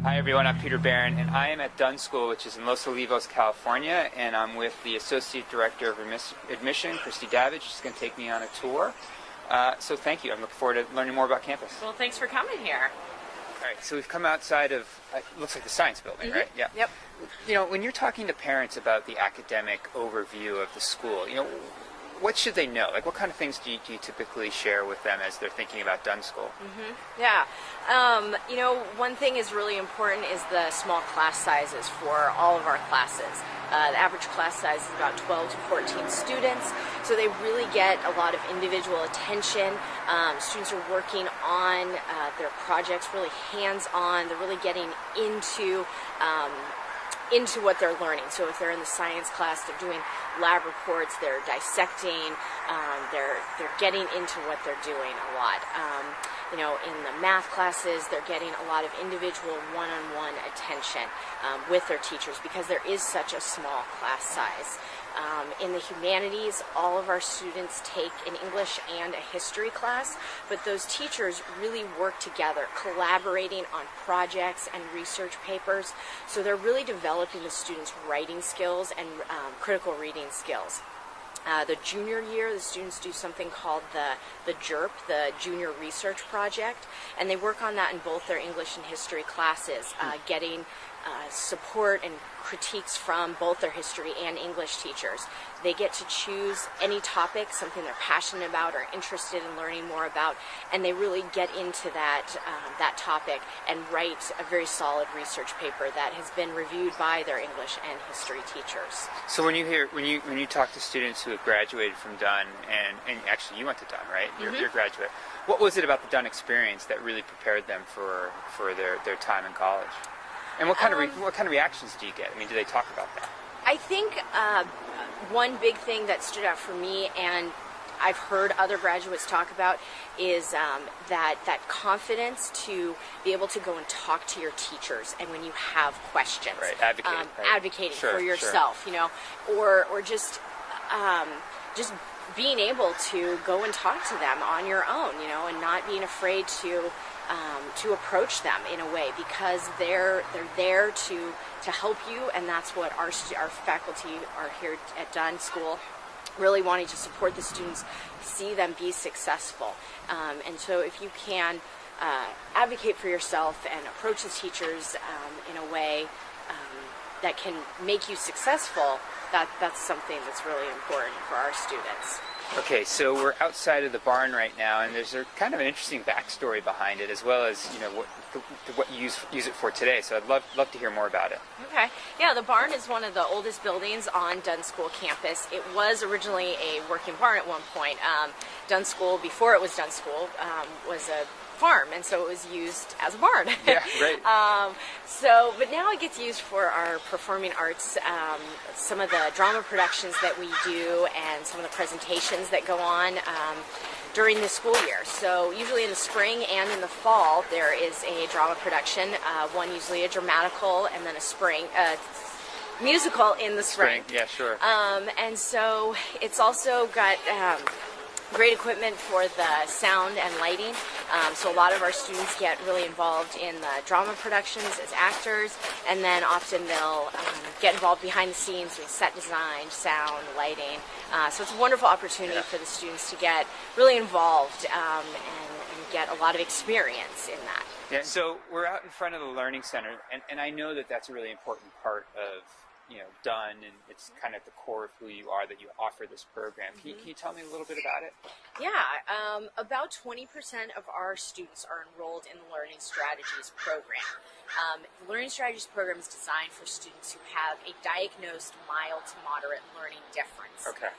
Hi everyone, I'm Peter Barron, and I am at Dunn School, which is in Los Olivos, California, and I'm with the Associate Director of Admission, Christy Davidge. She's going to take me on a tour. So thank you. I'm looking forward to learning more about campus. Well, thanks for coming here. All right, so we've come outside of, looks like the science building, right? Yeah. Yep. You know, when you're talking to parents about the academic overview of the school, you know, what should they know? Like, what kind of things do you typically share with them as they're thinking about Dunn School? Yeah. You know, one thing is really important is the small class sizes for all of our classes. The average class size is about 12 to 14 students, so they really get a lot of individual attention. Students are working on their projects really hands-on. They're really getting into what they're learning. So if they're in the science class, they're doing lab reports, they're dissecting, they're getting into what they're doing a lot. You know, in the math classes, they're getting a lot of individual one-on-one attention with their teachers because there is such a small class size. In the humanities, all of our students take an English and a history class, but those teachers really work together, collaborating on projects and research papers, so they're really developing the students' writing skills and critical reading skills. The junior year, the students do something called the JERP, the Junior Research Project, and they work on that in both their English and history classes, getting support and critiques from both their history and English teachers. They get to choose any topic, something they're passionate about or interested in learning more about, and they really get into that topic and write a very solid research paper that has been reviewed by their English and history teachers. So when you talk to students who have graduated from Dunn, and actually you went to Dunn, right? You're a graduate. What was it about the Dunn experience that really prepared them for their time in college? And what kind of reactions do you get? I mean, do they talk about that? I think one big thing that stood out for me, and I've heard other graduates talk about, is that confidence to be able to go and talk to your teachers, and when you have questions, right, advocating for yourself, you know, or just being able to go and talk to them on your own, you know, and not being afraid to approach them in a way, because they're there to help you, and that's what our faculty are here at Dunn School, really wanting to support the students, see them be successful. And so if you can advocate for yourself and approach the teachers in a way that can make you successful, that's something that's really important for our students. Okay, so we're outside of the barn right now, and there's kind of an interesting backstory behind it, as well as, you know, what you use it for today. So I'd love to hear more about it. Okay, yeah, the barn is one of the oldest buildings on Dunn School campus. It was originally a working barn at one point. Dunn School, before it was Dunn School, was a farm, and so it was used as a barn. Yeah, right. But now it gets used for our performing arts, some of the drama productions that we do, and some of the presentations that go on during the school year. So usually in the spring and in the fall, there is a drama production, one usually a dramatical, and then a spring musical in the spring. Yeah, sure. And so it's also got great equipment for the sound and lighting. So a lot of our students get really involved in the drama productions as actors, and then often they'll get involved behind the scenes with set design, sound, lighting. So it's a wonderful opportunity for the students to get really involved and get a lot of experience in that. Yeah. So we're out in front of the Learning Center, and I know that that's a really important part of, you know, Dunn, and it's kind of the core of who you are, that you offer this program. Can you tell me a little bit about it? Yeah, about 20% of our students are enrolled in the Learning Strategies program. The Learning Strategies program is designed for students who have a diagnosed mild to moderate learning difference. Okay.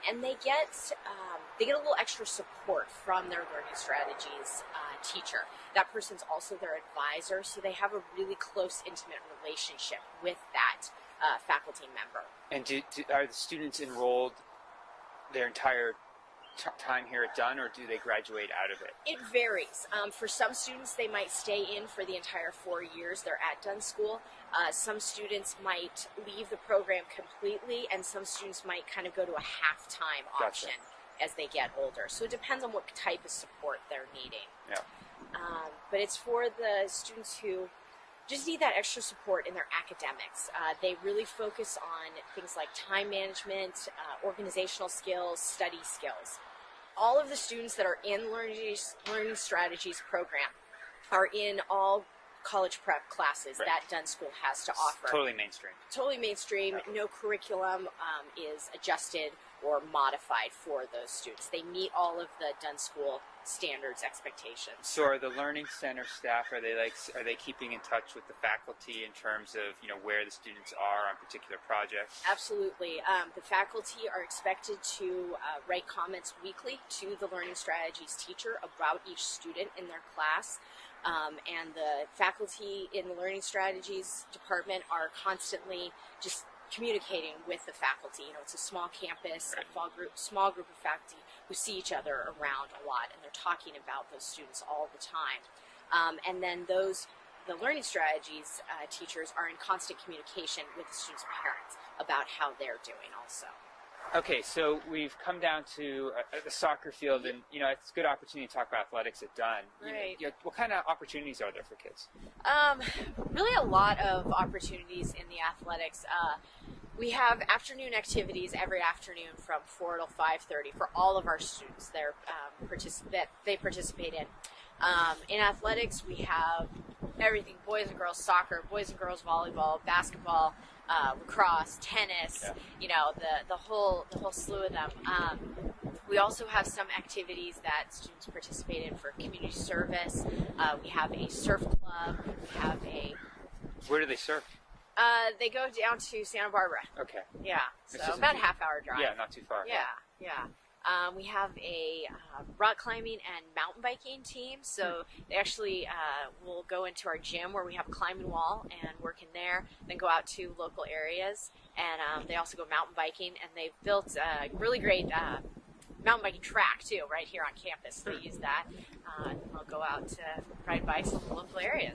And they get a little extra support from their Learning Strategies teacher. That person's also their advisor, so they have a really close, intimate relationship with that faculty member. And are the students enrolled their entire time here at Dunn, or do they graduate out of it? It varies. For some students, they might stay in for the entire 4 years they're at Dunn School. Some students might leave the program completely, and some students might kind of go to a half-time option as they get older. So it depends on what type of support they're needing. Yeah. But it's for the students who just need that extra support in their academics. They really focus on things like time management, organizational skills, study skills. All of the students that are in Learning Strategies program are in all college prep classes that Dunn School has to offer. Totally mainstream. Totally mainstream. No curriculum is adjusted or modified for those students. They meet all of the Dunn School standards, expectations. So are the Learning Center staff, are they keeping in touch with the faculty in terms of, where the students are on particular projects? Absolutely. The faculty are expected to write comments weekly to the Learning Strategies teacher about each student in their class. And the faculty in the Learning Strategies department are constantly just communicating with the faculty. It's a small campus, a small group of faculty who see each other around a lot, and they're talking about those students all the time. And then the Learning Strategies teachers are in constant communication with the students' parents about how they're doing also. Okay, so we've come down to the soccer field, and it's a good opportunity to talk about athletics at Dunn. Right. What kind of opportunities are there for kids? Really a lot of opportunities in the athletics. We have afternoon activities every afternoon from 4 till 5:30 for all of our students that they participate in. In athletics, we have everything: boys and girls soccer, boys and girls volleyball, basketball, lacrosse, tennis, the whole slew of them. We also have some activities that students participate in for community service. We have a surf club. We have Where do they surf? They go down to Santa Barbara. Okay. Yeah, so about a half-hour drive. Yeah, not too far. Yeah. We have a rock climbing and mountain biking team, so they actually will go into our gym where we have a climbing wall and work in there, then go out to local areas, and they also go mountain biking, and they've built a really great mountain biking track too right here on campus. They use that, and they'll go out to ride bikes in the local areas.